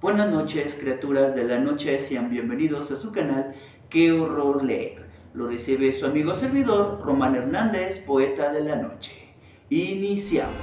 Buenas noches, criaturas de la noche, sean bienvenidos a su canal Qué Horror Leer. Lo recibe su amigo servidor, Román Hernández, poeta de la noche. Iniciamos.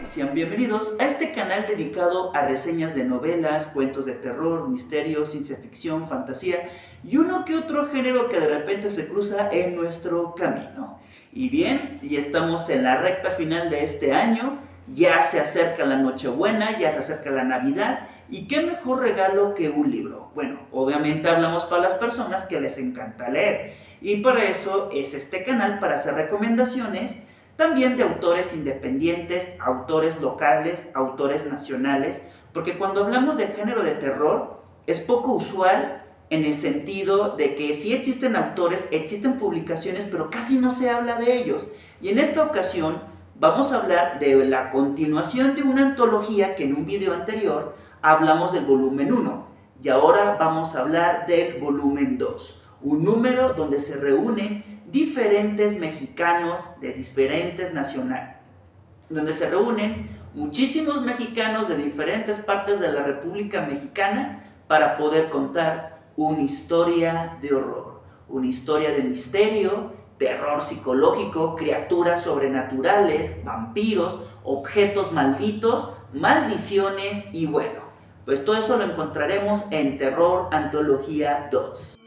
Sean bienvenidos a este canal dedicado a reseñas de novelas, cuentos de terror, misterio, ciencia ficción, fantasía y uno que otro género que de repente se cruza en nuestro camino. Y bien, ya estamos en la recta final de este año, ya se acerca la Nochebuena, ya se acerca la Navidad y qué mejor regalo que un libro. Bueno, obviamente hablamos para las personas que les encanta leer y para eso es este canal, para hacer recomendaciones también de autores independientes, autores locales, autores nacionales, porque cuando hablamos de género de terror es poco usual en el sentido de que sí existen autores, existen publicaciones, pero casi no se habla de ellos. Y en esta ocasión vamos a hablar de la continuación de una antología que en un video anterior hablamos del volumen 1 y ahora vamos a hablar del volumen 2, un número donde se reúnen diferentes mexicanos de diferentes nacionalidades, donde se reúnen muchísimos mexicanos de diferentes partes de la República Mexicana para poder contar una historia de horror, una historia de misterio, terror psicológico, criaturas sobrenaturales, vampiros, objetos malditos, maldiciones y bueno, pues todo eso lo encontraremos en Terror Antología 2.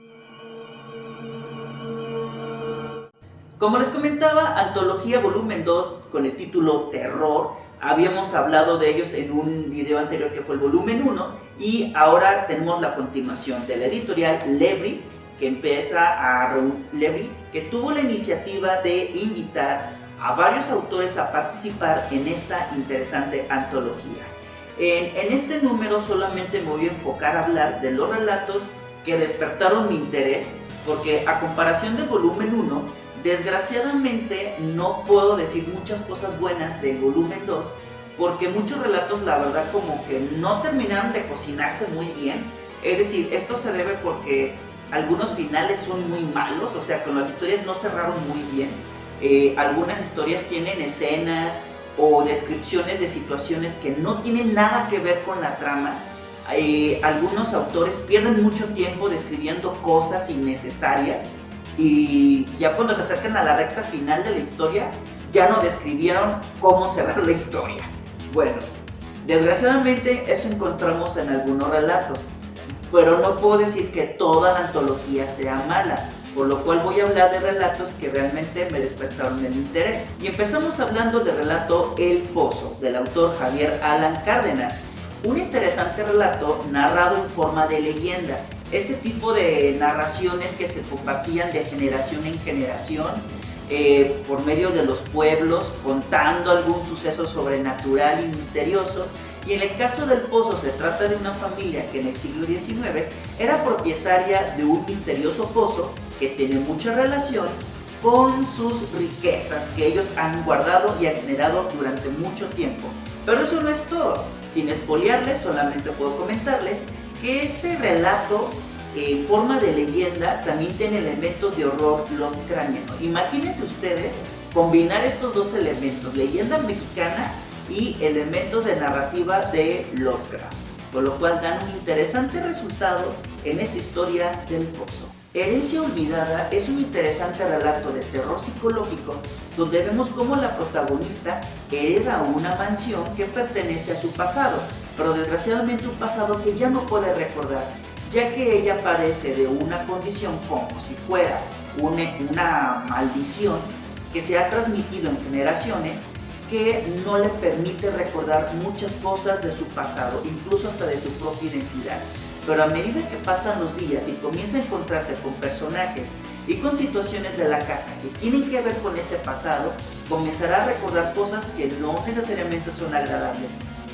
Como les comentaba, Antología Volumen 2 con el título Terror, habíamos hablado de ellos en un video anterior que fue el volumen 1 y ahora tenemos la continuación de la editorial Lebri, que tuvo la iniciativa de invitar a varios autores a participar en esta interesante antología. En este número solamente me voy a enfocar a hablar de los relatos que despertaron mi interés, porque a comparación del volumen 1, desgraciadamente no puedo decir muchas cosas buenas del volumen 2 porque muchos relatos la verdad como que no terminaron de cocinarse muy bien. Es decir, esto se debe porque algunos finales son muy malos, o sea, con las historias no cerraron muy bien. Algunas historias tienen escenas o descripciones de situaciones que no tienen nada que ver con la trama. Algunos autores pierden mucho tiempo describiendo cosas innecesarias y ya cuando se acercan a la recta final de la historia ya no describieron cómo cerrar la historia. Bueno, desgraciadamente eso encontramos en algunos relatos, pero no puedo decir que toda la antología sea mala, por lo cual voy a hablar de relatos que realmente me despertaron el interés. Y empezamos hablando del relato El Pozo, del autor Javier Alan Cárdenas, un interesante relato narrado en forma de leyenda. Este tipo de narraciones que se compartían de generación en generación por medio de los pueblos, contando algún suceso sobrenatural y misterioso. Y en el caso del Pozo se trata de una familia que en el siglo XIX era propietaria de un misterioso pozo que tiene mucha relación con sus riquezas que ellos han guardado y han generado durante mucho tiempo. Pero eso no es todo. Sin espolearles, solamente puedo comentarles que este relato en forma de leyenda también tiene elementos de horror lovecraftiano. Imagínense ustedes combinar estos dos elementos, leyenda mexicana y elementos de narrativa de Lovecraft, con lo cual dan un interesante resultado en esta historia del Pozo. Herencia Olvidada es un interesante relato de terror psicológico donde vemos cómo la protagonista hereda una mansión que pertenece a su pasado, pero desgraciadamente un pasado que ya no puede recordar, ya que ella padece de una condición como si fuera una maldición que se ha transmitido en generaciones que no le permite recordar muchas cosas de su pasado, incluso hasta de su propia identidad. Pero a medida que pasan los días y comienza a encontrarse con personajes y con situaciones de la casa que tienen que ver con ese pasado, comenzará a recordar cosas que no necesariamente son agradables,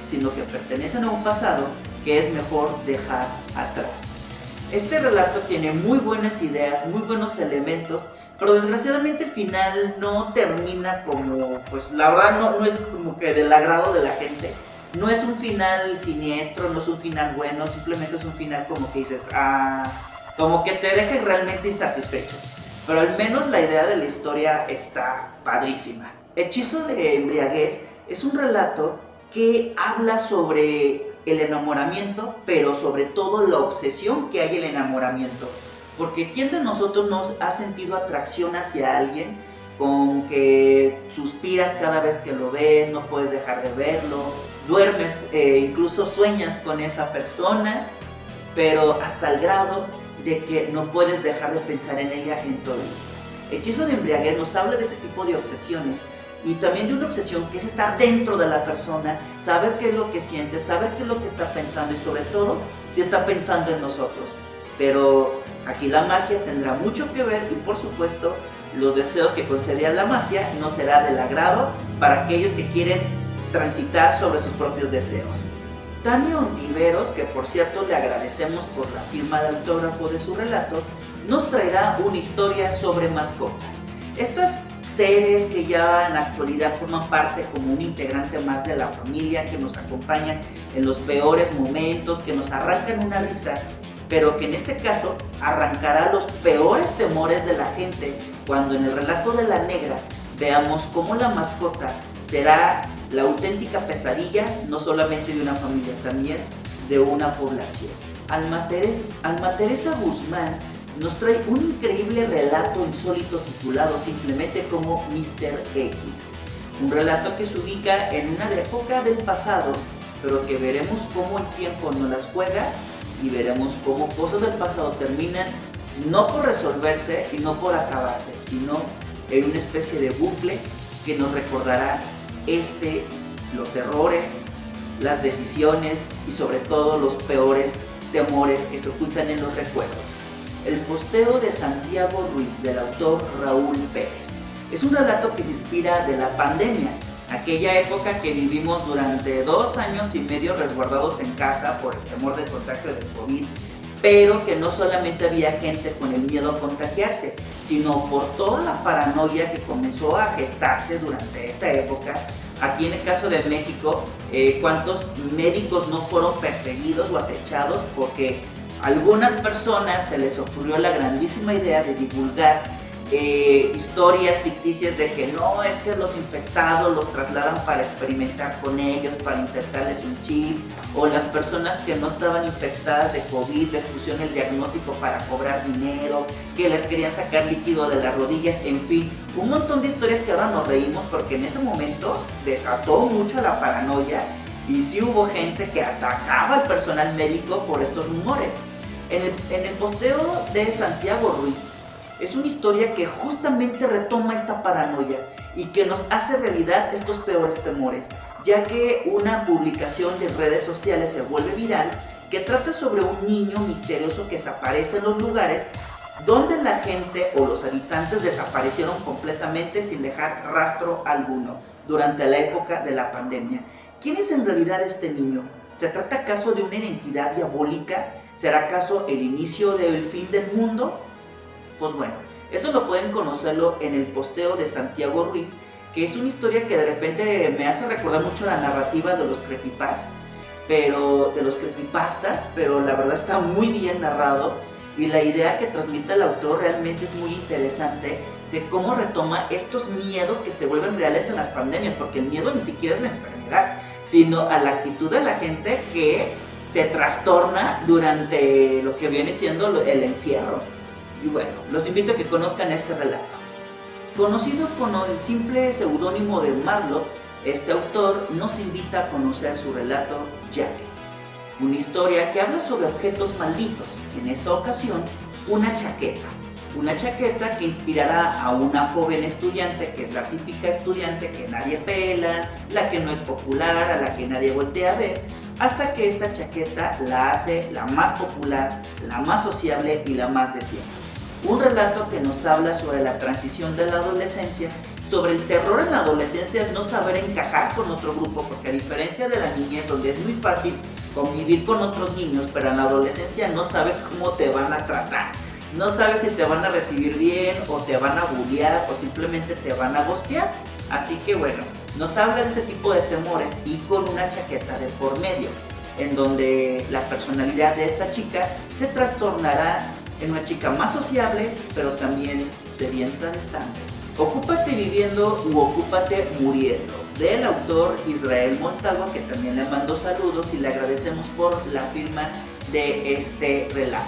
sino que pertenecen a un pasado que es mejor dejar atrás. Este relato tiene muy buenas ideas, muy buenos elementos Pero desgraciadamente el final no termina como, pues la verdad no es como que del agrado de la gente. No es un final siniestro, no es un final bueno, simplemente es un final como que dices, como que te deja realmente insatisfecho. Pero al menos la idea de la historia está padrísima. Hechizo de embriaguez es un relato que habla sobre el enamoramiento, pero sobre todo la obsesión que hay en el enamoramiento. Porque ¿quién de nosotros no ha sentido atracción hacia alguien con que suspiras cada vez que lo ves, no puedes dejar de verlo, duermes, incluso sueñas con esa persona, pero hasta el grado de que no puedes dejar de pensar en ella en todo el día? Hechizo de embriaguez nos habla de este tipo de obsesiones y también de una obsesión que es estar dentro de la persona, saber qué es lo que siente, saber qué es lo que está pensando y sobre todo si está pensando en nosotros. Pero aquí la magia tendrá mucho que ver y por supuesto los deseos que concedía la magia no será del agrado para aquellos que quieren transitar sobre sus propios deseos. Tania Ontiveros, que por cierto le agradecemos por la firma de autógrafo de su relato, nos traerá una historia sobre mascotas. Estas seres que ya en la actualidad forman parte como un integrante más de la familia, que nos acompañan en los peores momentos, que nos arrancan una risa, pero que en este caso arrancará los peores temores de la gente cuando en el relato de la negra veamos cómo la mascota será la auténtica pesadilla no solamente de una familia, también de una población. Alma Teresa Guzmán nos trae un increíble relato insólito titulado simplemente como Mr. X. Un relato que se ubica en una época del pasado, pero que veremos cómo el tiempo nos las juega y veremos cómo cosas del pasado terminan no por resolverse y no por acabarse, sino en una especie de bucle que nos recordará los errores, las decisiones y sobre todo los peores temores que se ocultan en los recuerdos. El posteo de Santiago Ruiz del autor Raúl Pérez es un relato que se inspira de la pandemia, aquella época que vivimos durante 2 años y medio resguardados en casa por el temor del contagio del COVID, pero que no solamente había gente con el miedo a contagiarse, sino por toda la paranoia que comenzó a gestarse durante esa época. Aquí en el caso de México, ¿cuántos médicos no fueron perseguidos o acechados porque a algunas personas se les ocurrió la grandísima idea de divulgar historias ficticias de que no, es que los infectados los trasladan para experimentar con ellos, para insertarles un chip, o las personas que no estaban infectadas de COVID les pusieron el diagnóstico para cobrar dinero, que les querían sacar líquido de las rodillas, en fin, un montón de historias que ahora nos reímos porque en ese momento desató mucho la paranoia y sí hubo gente que atacaba al personal médico por estos rumores. En el posteo de Santiago Ruiz es una historia que justamente retoma esta paranoia y que nos hace realidad estos peores temores, ya que una publicación de redes sociales se vuelve viral que trata sobre un niño misterioso que desaparece en los lugares donde la gente o los habitantes desaparecieron completamente sin dejar rastro alguno durante la época de la pandemia. ¿Quién es en realidad este niño? ¿Se trata acaso de una entidad diabólica? ¿Será acaso el inicio del fin del mundo? Pues bueno, eso lo pueden conocerlo en el posteo de Santiago Ruiz, que es una historia que de repente me hace recordar mucho la narrativa de los creepypastas, pero la verdad está muy bien narrado y la idea que transmite el autor realmente es muy interesante de cómo retoma estos miedos que se vuelven reales en las pandemias, porque el miedo ni siquiera es la enfermedad, sino a la actitud de la gente que se trastorna durante lo que viene siendo el encierro. Y bueno, los invito a que conozcan ese relato. Conocido con el simple seudónimo de Marlowe, este autor nos invita a conocer su relato Jackie, una historia que habla sobre objetos malditos, en esta ocasión una chaqueta que inspirará a una joven estudiante que es la típica estudiante que nadie pela, la que no es popular, a la que nadie voltea a ver, hasta que esta chaqueta la hace la más popular, la más sociable y la más deseada. Un relato que nos habla sobre la transición de la adolescencia, sobre el terror en la adolescencia es no saber encajar con otro grupo, porque a diferencia de la niñez donde es muy fácil convivir con otros niños, pero en la adolescencia no sabes cómo te van a tratar. No sabes si te van a recibir bien o te van a bullear o simplemente te van a ghostear. Así que bueno, nos habla de ese tipo de temores y con una chaqueta de por medio, en donde la personalidad de esta chica se trastornará en una chica más sociable, pero también sedienta de sangre. Ocúpate viviendo u ocúpate muriendo, del autor Israel Montalvo, que también le mando saludos y le agradecemos por la firma de este relato.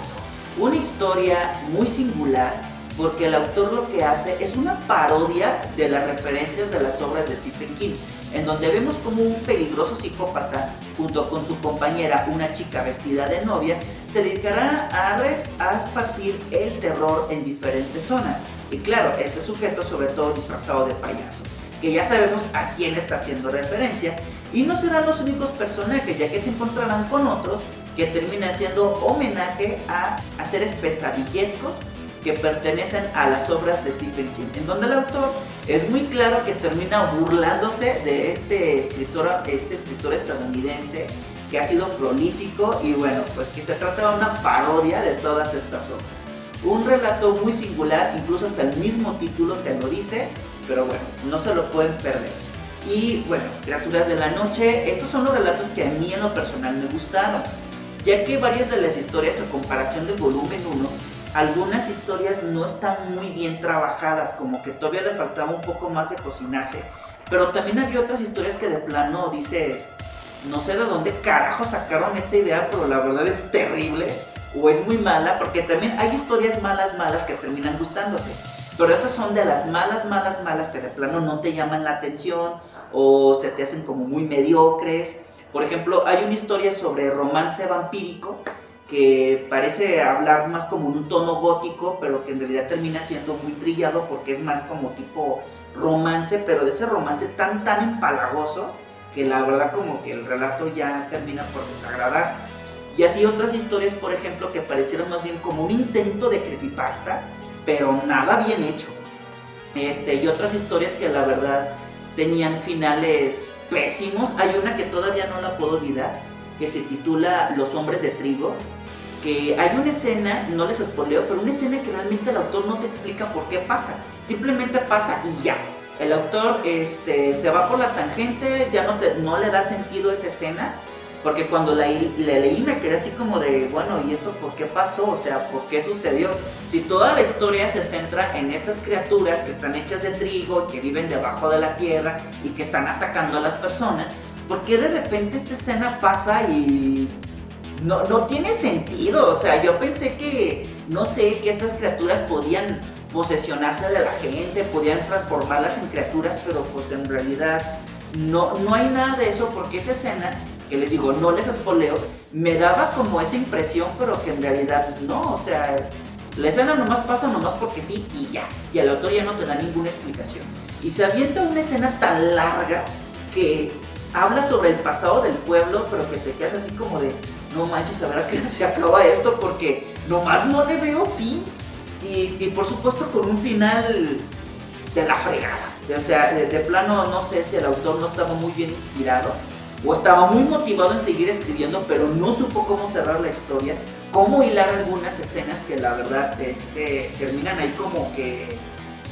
Una historia muy singular, porque el autor lo que hace es una parodia de las referencias de las obras de Stephen King, en donde vemos como un peligroso psicópata, junto con su compañera, una chica vestida de novia, se dedicará a esparcir el terror en diferentes zonas. Y claro, este sujeto sobre todo disfrazado de payaso, que ya sabemos a quién está haciendo referencia, y no serán los únicos personajes, ya que se encontrarán con otros que terminan siendo homenaje a seres pesadillescos que pertenecen a las obras de Stephen King, en donde el autor es muy claro que termina burlándose de este escritor estadounidense que ha sido prolífico, y bueno, pues que se trata de una parodia de todas estas obras. Un relato muy singular, incluso hasta el mismo título te lo dice, pero bueno, no se lo pueden perder. Y bueno, Criaturas de la Noche, estos son los relatos que a mí en lo personal me gustaron, ya que varias de las historias, a comparación del volumen 1, algunas historias no están muy bien trabajadas, como que todavía les faltaba un poco más de cocinarse, pero también había otras historias que de plano dices, no sé de dónde carajo sacaron esta idea, pero la verdad es terrible o es muy mala, porque también hay historias malas que terminan gustándote, pero estas son de las malas que de plano no te llaman la atención o se te hacen como muy mediocres. Por ejemplo, hay una historia sobre romance vampírico que parece hablar más como en un tono gótico, pero que en realidad termina siendo muy trillado porque es más como tipo romance, pero de ese romance tan empalagoso que la verdad como que el relato ya termina por desagradar. Y así otras historias, por ejemplo, que parecieron más bien como un intento de creepypasta, pero nada bien hecho. Y otras historias que la verdad tenían finales pésimos. Hay una que todavía no la puedo olvidar, que se titula Los Hombres de Trigo, que hay una escena, no les spoileo, pero una escena que realmente el autor no te explica por qué pasa, simplemente pasa y ya. El autor se va por la tangente, ya no le da sentido a esa escena, porque cuando le leí me quedé así como de, bueno, ¿y esto por qué pasó? O sea, ¿por qué sucedió? Si toda la historia se centra en estas criaturas que están hechas de trigo, que viven debajo de la tierra y que están atacando a las personas, ¿por qué de repente esta escena pasa y no tiene sentido? O sea, yo pensé que, no sé, que estas criaturas podían posesionarse de la gente, podían transformarlas en criaturas, pero pues en realidad no hay nada de eso, porque esa escena, que les digo, no les espoleo, me daba como esa impresión, pero que en realidad no, o sea, la escena nomás pasa nomás porque sí y ya, y el autor ya no te da ninguna explicación. Y se avienta una escena tan larga que habla sobre el pasado del pueblo, pero que te quedas así como de, no manches, a ver a qué se acaba esto, porque nomás no le veo fin. Y por supuesto con un final de la fregada. O sea, de plano no sé si el autor no estaba muy bien inspirado o estaba muy motivado en seguir escribiendo, pero no supo cómo cerrar la historia, cómo hilar algunas escenas que la verdad terminan ahí como que,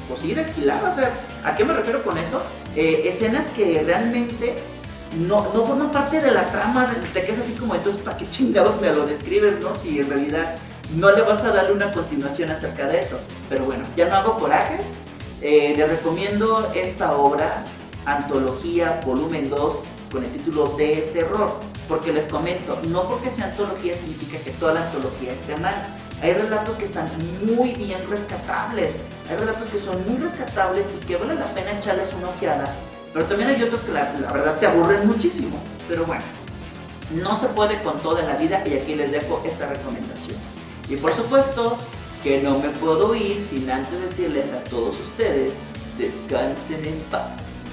pues sí, deshiladas. O sea, ¿a qué me refiero con eso? Escenas que realmente no forman parte de la trama, te quedas así como, entonces ¿para qué chingados me lo describes, no? Si en realidad no le vas a darle una continuación acerca de eso. Pero bueno, ya no hago corajes. Les recomiendo esta obra, Antología Volumen 2, con el título de Terror, porque les comento, no porque sea antología significa que toda la antología esté mal. Hay relatos que están muy bien rescatables, hay relatos que son muy rescatables y que vale la pena echarles una ojeada, pero también hay otros que la verdad te aburren muchísimo. Pero bueno, no se puede con toda la vida, y aquí les dejo esta recomendación. Y por supuesto que no me puedo ir sin antes decirles a todos ustedes, descansen en paz.